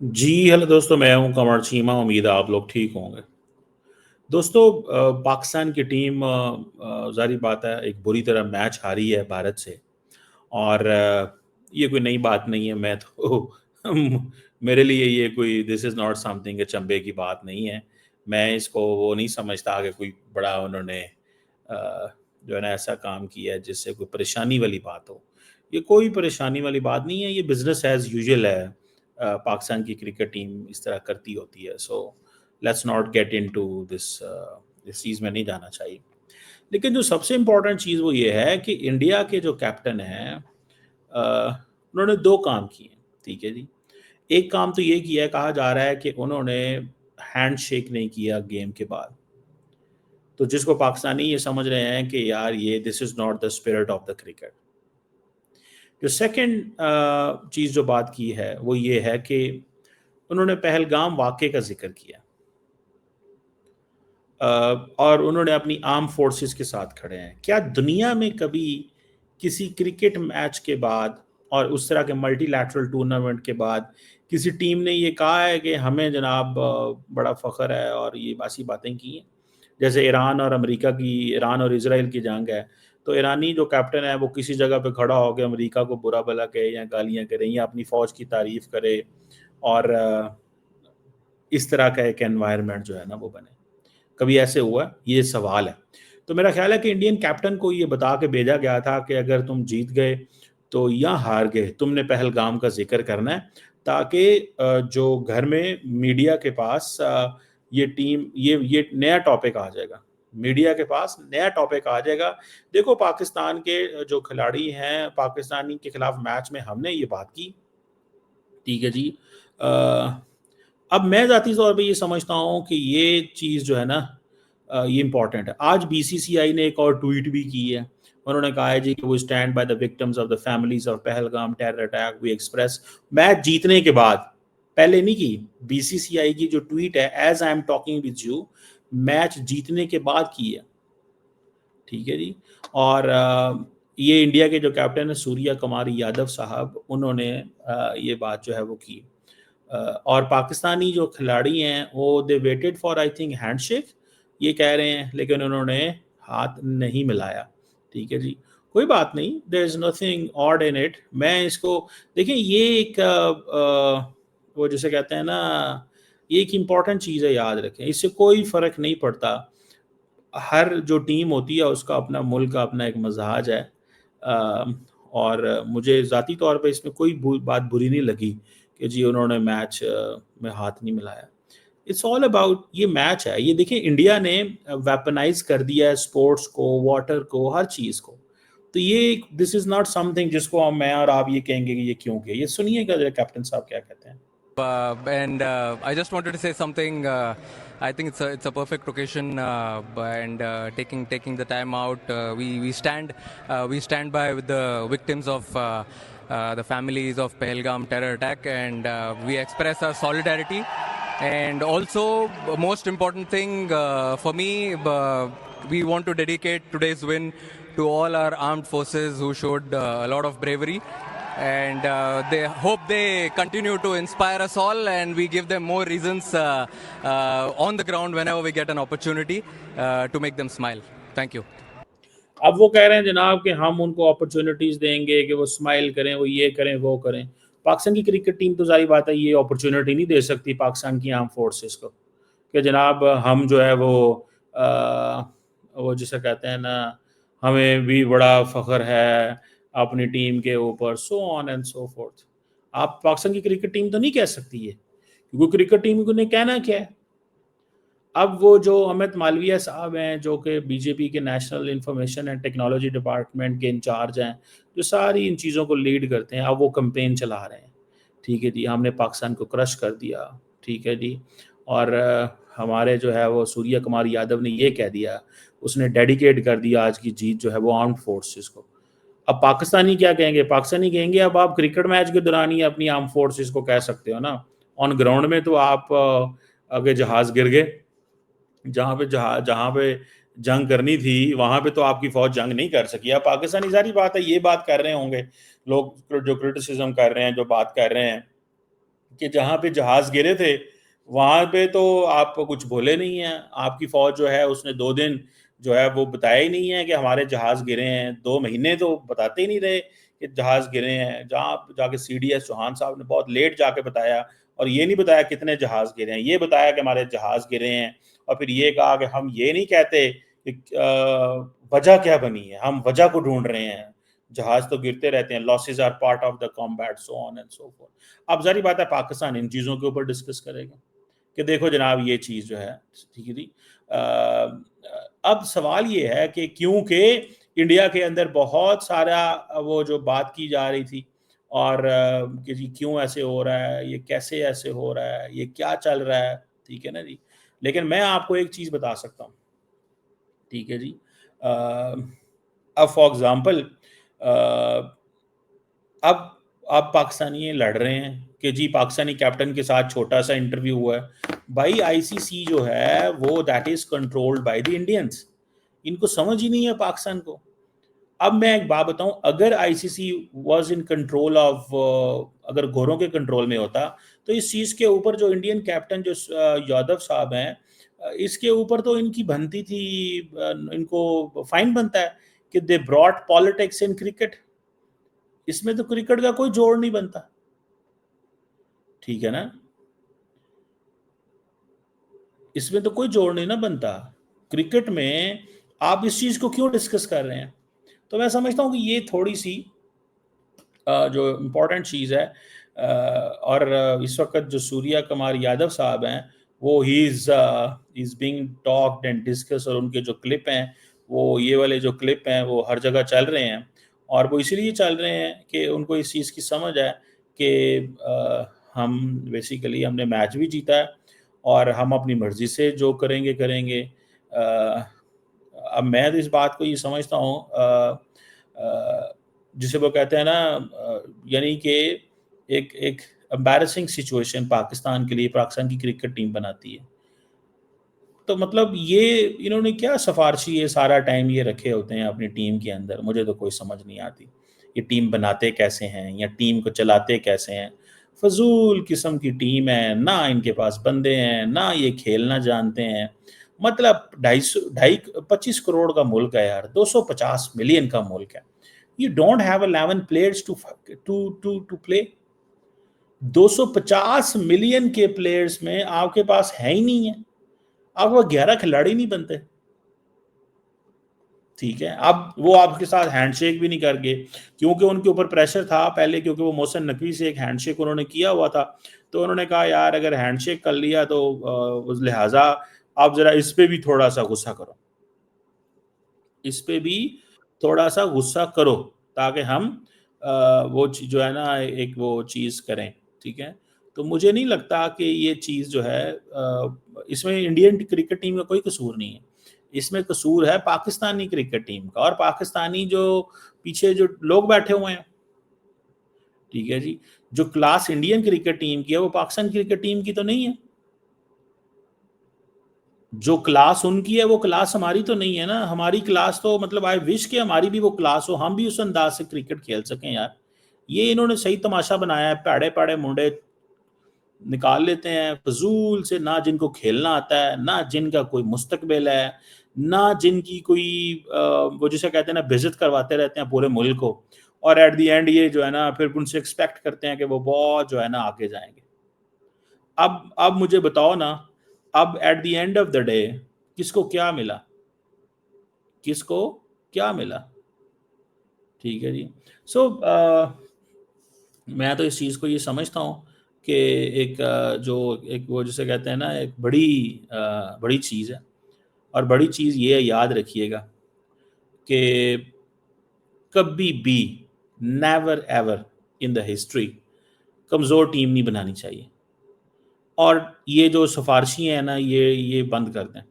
जी, hello दोस्तों, मैं हूं कमर चीमा। उम्मीद है आप लोग ठीक होंगे। दोस्तों, पाकिस्तान की टीम ज़ाहिर बात है एक बुरी तरह मैच हारी है भारत से। और ये कोई नई बात नहीं है। मैं तो मेरे लिए ये कोई दिस इज़ नॉट समथिंग अचंभे की बात नहीं है। मैं इसको वो नहीं समझता कि कोई बड़ा उन्होंने जो है ना ऐसा काम किया है जिससे कोई परेशानी वाली बात हो। ये कोई परेशानी वाली बात नहीं है, ये बिज़नेस एज़ यूजुअल है। पाकिस्तान की क्रिकेट टीम इस तरह करती होती है। So let's not get into this इस चीज़ में नहीं जाना चाहिए। लेकिन जो सबसे इम्पोर्टेंट चीज़ वो ये है कि इंडिया के जो कैप्टन हैं, उन्होंने 2 काम किए, ठीक है जी। एक काम तो ये किया है, कहा जा रहा है कि उन्होंने हैंडशेक नहीं किया गेम के बाद। तो जिसको पाकिस्तानी ये समझ रहे हैं कि यार ये this is not the spirit of the cricket. जो सेकंड चीज़ जो बात की है वो ये है कि उन्होंने पहलगाम वाक़ये का ज़िक्र किया। और उन्होंने अपनी आर्म फोर्सेस के साथ खड़े हैं। क्या दुनिया में कभी किसी क्रिकेट मैच के बाद और उस तरह के मल्टीलैटरल टूर्नामेंट के बाद किसी टीम ने ये कहा है कि हमें जनाब बड़ा फ़ख्र है और ये ऐसी बातें की हैं? जैसे ईरान और इज़राइल की जंग है, तो ईरानी जो कैप्टन है वो किसी जगह पे खड़ा होके अमेरिका को बुरा भला कहे या गालियाँ करे या अपनी फ़ौज की तारीफ़ करे और इस तरह का एक एनवायरनमेंट जो है ना वो बने। कभी ऐसे हुआ? ये सवाल है। तो मेरा ख़्याल है कि इंडियन कैप्टन को ये बता के भेजा गया था कि अगर तुम जीत गए तो या हार गए, तुमने पहलगाम का ज़िक्र करना है ताकि जो घर में मीडिया के पास ये टीम ये नया टॉपिक आ जाएगा। मीडिया के पास नया टॉपिक आ जाएगा। देखो, पाकिस्तान के जो खिलाड़ी हैं, पाकिस्तानी के खिलाफ मैच में हमने ये बात की, ठीक है जी। अ, अब मैं ज़ाती तौर पे ये समझता हूँ कि ये चीज़ जो है ना ये इम्पोर्टेंट है। आज बीसीसीआई ने एक और ट्वीट भी की है। उन्होंने कहा है जी कि वो stand by the victims of the families of Pahalgam terror attack. We express match जीतने के बाद, पहले नहीं की। बीसीसीआई की जो ट्वीट है, as I am talking with you, match जीतने के बाद की है, ठीक है जी। और ये इंडिया के जो कैप्टन है सूर्या कुमार यादव साहब, उन्होंने ये बात जो है वो की। और पाकिस्तानी जो खिलाड़ी हैं वो they waited for I think handshake, ये कह रहे हैं, लेकिन उन्होंने हाथ नहीं मिलाया, ठीक है जी। कोई बात नहीं, there is nothing odd in it. मैं इसको देखिए, ये एक वो जिसे कहते हैं ना, ये एक इम्पॉर्टेंट चीज़ है, याद रखें। इससे कोई फ़र्क नहीं पड़ता। हर जो टीम होती है उसका अपना मुल्क का अपना एक मज़ाज है। और मुझे ज़ाती तौर पे इसमें कोई बात बुरी नहीं लगी कि जी उन्होंने मैच में हाथ नहीं मिलाया। इट्स ऑल अबाउट, ये मैच है। ये देखिए, इंडिया ने वेपनाइज कर दिया है स्पोर्ट्स को, वाटर को, हर चीज़ को। तो ये दिस इज़ नॉट समथिंग जिसको मैं और आप ये कहेंगे कि ये क्यों किया। ये सुनिएगा जरा कैप्टन साहब क्या कहते हैं। And I just wanted to say something. I think it's a perfect occasion, and taking the time out, we stand by with the victims of the families of Pahalgam terror attack, and we express our solidarity. And also, most important thing for me, we want to dedicate today's win to all our armed forces who showed a lot of bravery, and they hope they continue to inspire us all, and we give them more reasons on the ground whenever we get an opportunity to make them smile. Thank you. अब वो कह रहे हैं जनाब कि हम उनको opportunities देंगे कि वो स्माइल करें, वो ये करें, वो करें। पाकिस्तान की क्रिकेट टीम तो ज़ाहिर बात है ये अपॉर्चुनिटी नहीं दे सकती पाकिस्तान की आर्म फोर्सेस को कि जनाब हम जो है वो जिसे कहते हैं ना, हमें भी बड़ा फ़ख्र है अपनी टीम के ऊपर, सो ऑन एंड सो फोर्थ। आप पाकिस्तान की क्रिकेट टीम तो नहीं कह सकती है, क्योंकि क्रिकेट टीम को ने कहना क्या है। अब वो जो अमित मालवीय साहब हैं, जो कि बीजेपी के national information and technology department के इंचार्ज हैं, जो सारी इन चीज़ों को लीड करते हैं, अब वो कैंपेन चला रहे हैं, ठीक है जी। हमने पाकिस्तान को क्रश कर दिया, ठीक है जी। और हमारे जो है वो सूर्य कुमार यादव ने ये कह दिया, उसने डेडिकेट कर दिया आज की जीत जो है वो आर्म्ड फोर्सेस को। अब पाकिस्तानी क्या कहेंगे? पाकिस्तानी कहेंगे अब आप क्रिकेट मैच के दौरान ही अपनी आर्म फोर्सेस को कह सकते हो ना, ऑन ग्राउंड में तो आप अगर जहाज़ गिर गए, जहाँ पे जंग करनी थी वहां पे तो आपकी फौज जंग नहीं कर सकी। अब पाकिस्तानी, सारी बात है, ये बात कर रहे होंगे लोग जो क्रिटिसिज्म कर रहे हैं, जो बात कर रहे हैं कि जहाँ पे जहाज गिरे थे वहां पे तो आप कुछ बोले नहीं हैं। आपकी फौज जो है उसने 2 दिन जो है वो बताया ही नहीं है कि हमारे जहाज गिरे हैं। 2 महीने तो बताते ही नहीं रहे कि जहाज गिरे हैं। जहाँ जाके CDS चौहान साहब ने बहुत लेट जाके बताया, और ये नहीं बताया कितने जहाज गिरे हैं, ये बताया कि हमारे जहाज गिरे हैं। और फिर ये कहा कि हम ये नहीं कहते कि वजह क्या बनी है, हम वजह को ढूंढ रहे हैं। जहाज तो गिरते रहते हैं, losses are part of the combat, so on and so forth. अब जारी बात है पाकिस्तान इन चीज़ों के ऊपर डिस्कस करेगा कि देखो जनाब ये चीज़ जो है, ठीक है जी। अब सवाल ये है कि क्योंकि इंडिया के अंदर बहुत सारा वो जो बात की जा रही थी, और कि जी क्यों ऐसे हो रहा है, ये कैसे ऐसे हो रहा है, ये क्या चल रहा है, ठीक है ना जी। लेकिन मैं आपको एक चीज़ बता सकता हूँ, ठीक है जी। अब फॉर एग्जांपल अब अब पाकिस्तानी ये लड़ रहे हैं कि जी पाकिस्तानी कैप्टन के साथ छोटा सा इंटरव्यू हुआ है। भाई ICC जो है वो that is controlled by the Indians. इनको समझ ही नहीं है पाकिस्तान को। अब मैं एक बात बताऊं, अगर ICC was in control of, अगर गोरों के कंट्रोल में होता, तो इस चीज़ के ऊपर जो इंडियन कैप्टन जो यादव साहब हैं, इसके ऊपर तो इनकी बनती थी, इनको फाइन बनता है कि they brought politics in cricket. इसमें तो क्रिकेट का कोई जोड़ नहीं बनता, ठीक है ना। इसमें तो कोई जोड़ नहीं ना बनता क्रिकेट में। आप इस चीज को क्यों डिस्कस कर रहे हैं? तो मैं समझता हूँ कि ये थोड़ी सी जो इम्पोर्टेंट चीज़ है। और इस वक्त जो सूर्या कुमार यादव साहब हैं, वो he is being talked and discuss, और उनके जो क्लिप हैं, वो ये वाले जो क्लिप हैं वो हर जगह चल रहे हैं। और वो इसीलिए चल रहे हैं कि उनको इस चीज़ की समझ है कि हम बेसिकली हमने मैच भी जीता है, और हम अपनी मर्ज़ी से जो करेंगे करेंगे। अब मैं तो इस बात को ये समझता हूँ, जिसे वो कहते हैं ना, यानी कि एक एक एम्बैरेसिंग सिचुएशन पाकिस्तान के लिए पाकिस्तान की क्रिकेट टीम बनाती है। तो मतलब ये इन्होंने क्या सिफारशी ये सारा टाइम ये रखे होते हैं अपनी टीम के अंदर, मुझे तो कोई समझ नहीं आती। ये टीम बनाते कैसे हैं या टीम को चलाते कैसे हैं? फजूल किस्म की टीम है, ना इनके पास बंदे हैं, ना ये खेलना जानते हैं। मतलब 25 करोड़ का मुल्क है यार, 250 मिलियन का मुल्क है। You don't have 11 players to play. 250 million के प्लेयर्स में आपके पास है ही नहीं है, आपको 11 खिलाड़ी नहीं बनते, ठीक है। अब वो आपके साथ हैंडशेक भी नहीं करके, क्योंकि उनके ऊपर प्रेशर था पहले, क्योंकि वो मोहसिन नकवी से एक हैंडशेक उन्होंने किया हुआ था। तो उन्होंने कहा यार अगर हैंडशेक कर लिया तो उस लिहाजा आप जरा इस पे भी थोड़ा सा गुस्सा करो, इस पे भी थोड़ा सा गुस्सा करो, ताकि हम वो जो है ना एक वो चीज़ करें, ठीक है। तो मुझे नहीं लगता कि ये चीज़ जो है इसमें इंडियन क्रिकेट टीम का कोई कसूर नहीं है। इसमें कसूर है पाकिस्तानी क्रिकेट टीम का, और पाकिस्तानी जो पीछे जो लोग बैठे हुए हैं, ठीक है जी। जो क्लास इंडियन क्रिकेट टीम की है वो पाकिस्तान क्रिकेट टीम की तो नहीं है। जो क्लास उनकी है वो क्लास हमारी तो नहीं है ना। हमारी क्लास तो मतलब आई विश कि हमारी भी वो क्लास हो, हम भी उस अंदाज से क्रिकेट खेल सकें यार। ये इन्होंने सही तमाशा बनाया है, पैड़े पैड़े मुंडे निकाल लेते हैं फजूल से, ना जिनको खेलना आता है, ना जिनका कोई मुस्तकबिल है, ना जिनकी कोई वो जिसे कहते हैं ना बेइज्जत करवाते रहते हैं पूरे मुल्क को। और एट द एंड ये जो है ना फिर उनसे एक्सपेक्ट करते हैं कि वो बहुत जो है ना आगे जाएंगे। अब मुझे बताओ ना, अब at the end of the day किसको क्या मिला? किसको क्या मिला? ठीक है जी। सो मैं तो इस चीज़ को ये समझता हूँ कि एक जो एक वो जिसे कहते हैं ना एक बड़ी चीज़ है। और बड़ी चीज़ ये है, याद रखिएगा कि कभी भी, never ever in the history, कमज़ोर टीम नहीं बनानी चाहिए। और ये जो सिफारशी हैं ना ये बंद कर दें।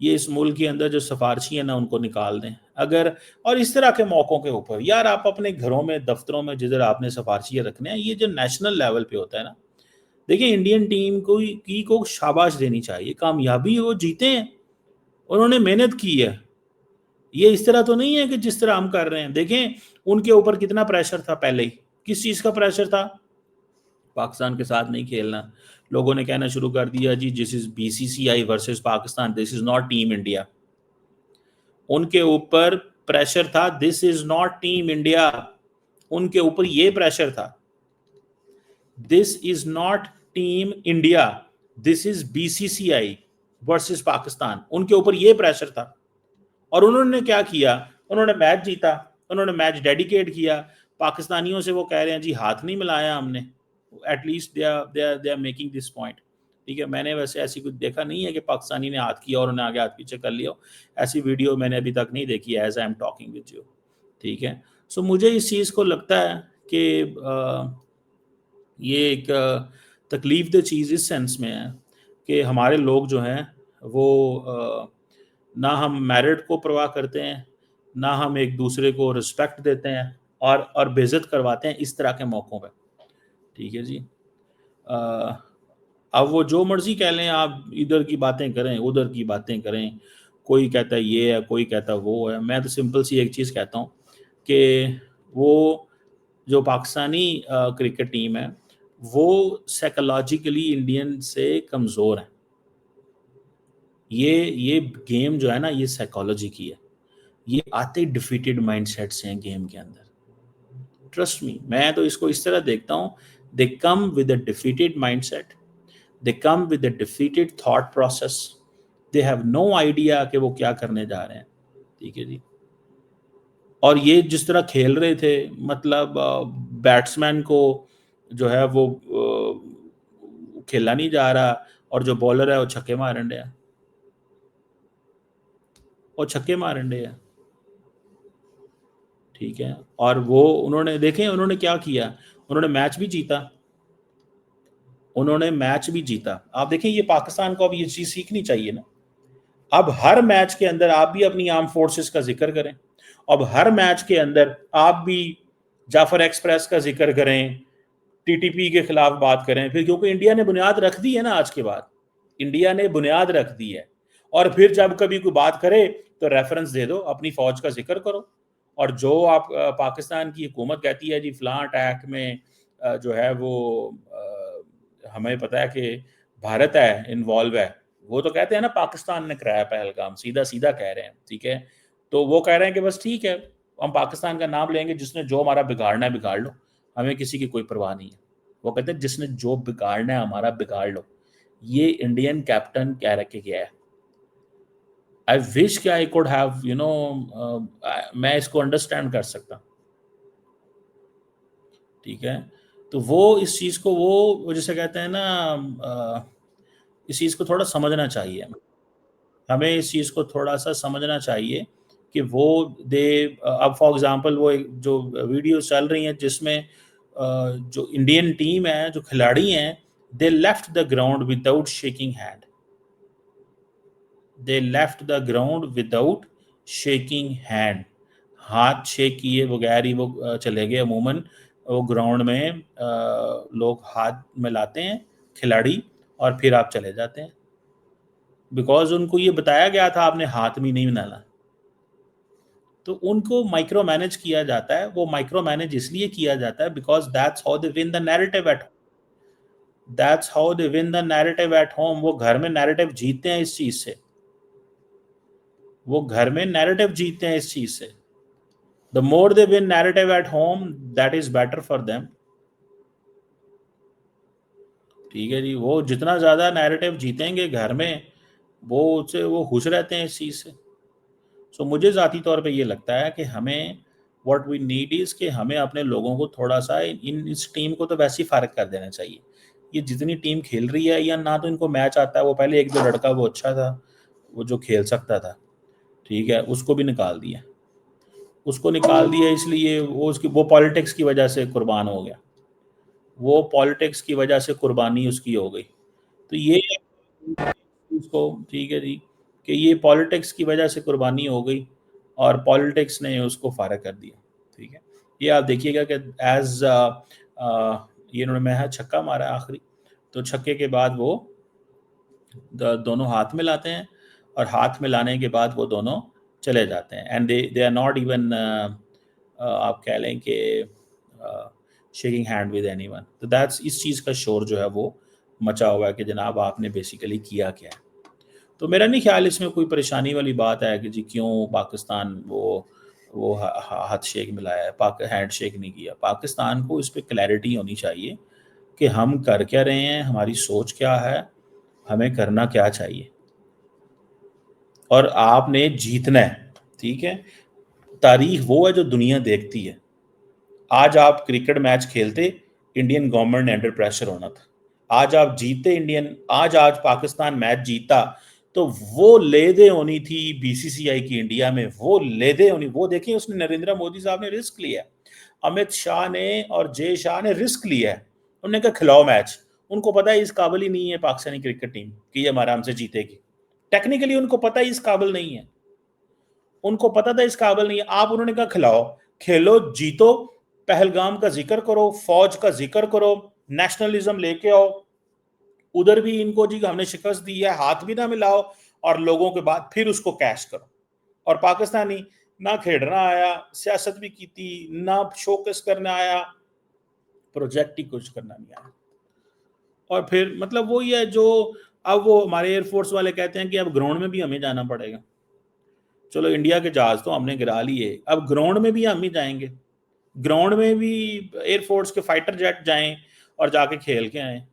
ये इस मुल्क के अंदर जो सिफारशी है ना उनको निकाल दें। अगर और इस तरह के मौक़ों के ऊपर यार आप अपने घरों में, दफ्तरों में जिधर आपने सिफारशियाँ रखने हैं, ये जो नेशनल लेवल पे होता है ना, देखिए इंडियन टीम को शाबाश देनी चाहिए, कामयाबी वो जीते हैं, उन्होंने मेहनत की है। ये इस तरह तो नहीं है कि जिस तरह हम कर रहे हैं। देखें उनके ऊपर कितना प्रेशर था पहले ही। किस चीज़ का प्रेशर था? पाकिस्तान के साथ नहीं खेलना। लोगों ने कहना शुरू कर दिया जी this is BCCI versus Pakistan, this is not team India. उनके ऊपर प्रेशर था, this is not team India. उनके ऊपर ये प्रेशर था, this is not team India, this is BCCI versus Pakistan. उनके ऊपर ये प्रेशर था। और उन्होंने क्या किया, उन्होंने मैच जीता, उन्होंने मैच डेडिकेट किया। पाकिस्तानियों से वो कह रहे हैं जी हाथ नहीं मिलाया हमने, at least they are making this point. ठीक है, मैंने वैसे ऐसी कुछ देखा नहीं है कि पाकिस्तानी ने हाथ किया और उन्हें आगे हाथ पीछे कर लिया, ऐसी वीडियो मैंने अभी तक नहीं देखी है as I am talking with you. ठीक है, सो मुझे इस चीज़ को लगता है कि ये एक तकलीफ दह चीज़ इस सेंस में है कि हमारे लोग जो हैं वो ना हम मेरिट को परवाह करते हैं, ना हम एक दूसरे को रिस्पेक्ट देते हैं, और बेइज्जत करवाते हैं इस तरह के मौक़ों पे। ठीक है जी। अब वो जो मर्जी कह लें, आप इधर की बातें करें, उधर की बातें करें, कोई कहता है ये है, कोई कहता है वो है। मैं तो सिंपल सी एक चीज़ कहता हूँ कि वो जो पाकिस्तानी क्रिकेट टीम है वो साइकोलॉजिकली इंडियन से कमज़ोर है। ये गेम जो है ना, ये साइकोलॉजी की है। ये आते डिफीटेड माइंडसेट से हैं गेम के अंदर। ट्रस्ट मी, मैं तो इसको इस तरह देखता हूँ, they come with a defeated mindset, they come with a defeated thought process, they have no idea कि वो क्या करने जा रहे हैं। ठीक है जी। और ये जिस तरह खेल रहे थे, मतलब बैट्समैन को जो है वो खेला नहीं जा रहा, और जो बॉलर है वो छक्के मारन डे है, वो छक्के मारन डे है। ठीक है, और वो उन्होंने देखें उन्होंने क्या किया, उन्होंने मैच भी जीता, उन्होंने मैच भी जीता। आप देखें, ये पाकिस्तान को अब ये चीज़ सीखनी चाहिए ना। अब हर मैच के अंदर आप भी अपनी आर्म फोर्सेस का जिक्र करें, अब हर मैच के अंदर आप भी जाफर एक्सप्रेस का जिक्र करें, टीटीपी के खिलाफ बात करें, फिर क्योंकि इंडिया ने बुनियाद रख दी है ना, आज के बाद इंडिया ने बुनियाद रख दी है। और फिर जब कभी कोई बात करे तो रेफरेंस दे दो, अपनी फौज का जिक्र करो। और जो आप पाकिस्तान की हुकूमत कहती है जी फलां अटैक में जो है वो हमें पता है कि भारत है इन्वॉल्व है, वो तो कहते हैं ना पाकिस्तान ने कराया पहलगाम, सीधा सीधा कह रहे हैं। ठीक है, तो वो कह रहे हैं कि बस ठीक है, हम पाकिस्तान का नाम लेंगे, जिसने जो हमारा बिगाड़ना है बिगाड़ लो, हमें किसी की कोई परवाह नहीं है। वो कहते हैं जिसने जो बिगाड़ना है हमारा बिगाड़ लो। ये इंडियन कैप्टन कह रखे गया है। आई विश कि आई कुड हैव मैं इसको अंडरस्टैंड कर सकता। ठीक है, तो वो इस चीज़ को वो जैसे कहते हैं ना, इस चीज़ को थोड़ा समझना चाहिए। हमें इस चीज़ को थोड़ा-सा समझना चाहिए कि वो दे अब फॉर एग्ज़ाम्पल वो एक जो वीडियोज़ चल रही हैं जिसमें जो इंडियन टीम है, जो खिलाड़ी हैं, they left the ground without shaking hand. They left the ground without shaking hand. हाथ शेक किए बगैर ही वो चले गए। अमूमन वो ग्राउंड में लोग हाथ मिलाते हैं खिलाड़ी, और फिर आप चले जाते हैं, बिकॉज़ उनको ये बताया गया था आपने हाथ भी नहीं मिलाना। तो उनको माइक्रो मैनेज किया जाता है। वो माइक्रो मैनेज इसलिए किया जाता है because that's how they win the narrative at that's how they win the narrative at home. वो घर में नैरेटिव जीतते हैं इस चीज़ से। वो घर में नैरेटिव जीतते हैं इस चीज़ से। The more they win narrative at home, that is better for them. ठीक है जी, वो जितना ज़्यादा नैरेटिव जीतेंगे घर में, वो उससे वो खुश रहते हैं इस चीज़ से। सो मुझे ज़ाती तौर पे ये लगता है कि हमें व्हाट वी नीड इज़ कि हमें अपने लोगों को थोड़ा-सा इस टीम को तो वैसे ही फ़ारिग कर देना चाहिए। ये जितनी टीम खेल रही है, या ना तो इनको मैच आता है, वो पहले 1-2 लड़का वो अच्छा था, वो जो खेल सकता था, ठीक है, उसको भी निकाल दिया। उसको निकाल दिया इसलिए वो पॉलिटिक्स की वजह से कुर्बान हो गया। वो पॉलिटिक्स की वजह से कुर्बानी उसकी हो गई। तो ये उसको ठीक है जी, कि ये पॉलिटिक्स की वजह से कुर्बानी हो गई, और पॉलिटिक्स ने उसको फारग कर दिया। ठीक है, ये आप देखिएगा कि एज ये इन्होंने मैं छक्का मारा आखिरी, तो छक्के के बाद वो दोनों हाथ मिलाते हैं, और हाथ मिलाने के बाद वो दोनों चले जाते हैं, and they are not even आप कह लें कि शेकिंग हैंड विद एनीवन। तो दैट्स, इस चीज़ का शोर जो है वो मचा हुआ है कि जनाब आपने बेसिकली किया क्या है। तो मेरा नहीं ख्याल इसमें कोई परेशानी वाली बात है कि जी क्यों पाकिस्तान वो हाथ शेक मिलाया है, हैंड शेक नहीं किया। पाकिस्तान को इस पर क्लैरिटी होनी चाहिए कि हम कर क्या रहे हैं, हमारी सोच क्या है, हमें करना क्या चाहिए, और आपने जीतना है। ठीक है, तारीख वो है जो दुनिया देखती है। आज आप क्रिकेट मैच खेलते, इंडियन गवर्नमेंट ने अंडर प्रेशर होना था। आज आप जीते इंडियन, आज पाकिस्तान मैच जीता तो वो लेदे होनी थी बीसीसीआई की इंडिया में, वो लेदे होनी। वो देखिए उसने, नरेंद्र मोदी साहब ने रिस्क लिया, अमित शाह ने और जय शाह ने रिस्क लिया है। उन्होंने कहा खिलाओ मैच। उनको पता है इस काबिल ही नहीं है पाकिस्तानी क्रिकेट टीम कि ये हमारा हमसे जीतेगी। टेक्निकली उनको पता है इस काबिल नहीं है, उनको पता था इस काबिल नहीं है। आप उन्होंने कहा खिलाओ, खेलो, जीतो, पहलगाम का जिक्र करो, फौज का जिक्र करो, नेशनलिज्म लेके आओ। उधर भी इनको जी हमने शिकस्त दी है, हाथ भी ना मिलाओ, और लोगों के बाद फिर उसको कैश करो। और पाकिस्तानी ना खेड़ना आया, सियासत भी की थी, ना शोकेस करना आया, प्रोजेक्ट ही कुछ करना नहीं आया। और फिर मतलब वही है जो अब वो हमारे एयरफोर्स वाले कहते हैं कि अब ग्राउंड में भी हमें जाना पड़ेगा। चलो इंडिया के जहाज तो हमने गिरा लिए, अब ग्राउंड में भी हम ही जाएंगे, ग्राउंड में भी एयरफोर्स के फाइटर जेट जाएं और जाके खेल के आए।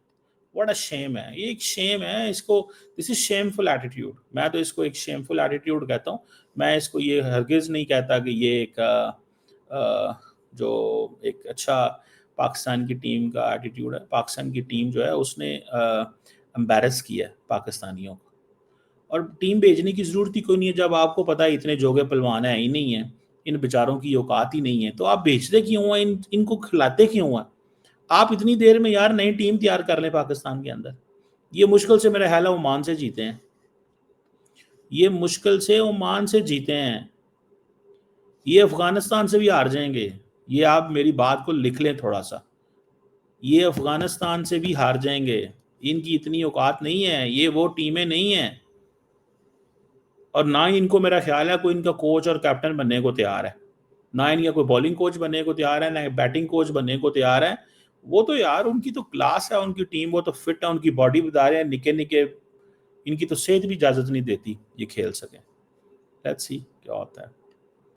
व्हाट अ शेम है, ये एक शेम है इसको। This is shameful attitude. मैं तो इसको एक शेमफुल एटीट्यूड कहता हूँ। मैं इसको ये हरगिज नहीं कहता कि ये एक जो एक अच्छा पाकिस्तान की टीम का एटीट्यूड है। पाकिस्तान की टीम जो है उसने एम्बैरस किया है पाकिस्तानियों को, और टीम भेजने की ज़रूरत ही कोई नहीं है। जब आपको पता है इतने जोगे पहलवान हैं ही नहीं है, इन बेचारों की औकात ही नहीं है, तो आप भेजते क्यों हैं, इनको खिलाते क्यों हैं? आप इतनी देर में यार नई टीम तैयार कर लें पाकिस्तान के अंदर। ये मुश्किल से मेरा ख्याल है ओमान से जीते हैं, ये मुश्किल से ओमान से जीते हैं, ये अफगानिस्तान से भी हार जाएंगे। ये आप मेरी बात को लिख लें थोड़ा सा, ये अफगानिस्तान से भी हार जाएंगे। इनकी इतनी औकात नहीं है, ये वो टीमें नहीं हैं, और ना ही इनको मेरा ख्याल है कोई इनका कोच और कैप्टन बनने को तैयार है। ना इनका कोई बॉलिंग कोच बनने को तैयार है, ना बैटिंग कोच बनने को तैयार है। वो तो यार उनकी तो क्लास है, उनकी टीम, वो तो फिट है, उनकी बॉडी बता रहे हैं निके निके, इनकी तो सेहत भी इजाजत नहीं देती ये खेल सके। लेट्स सी क्या होता है।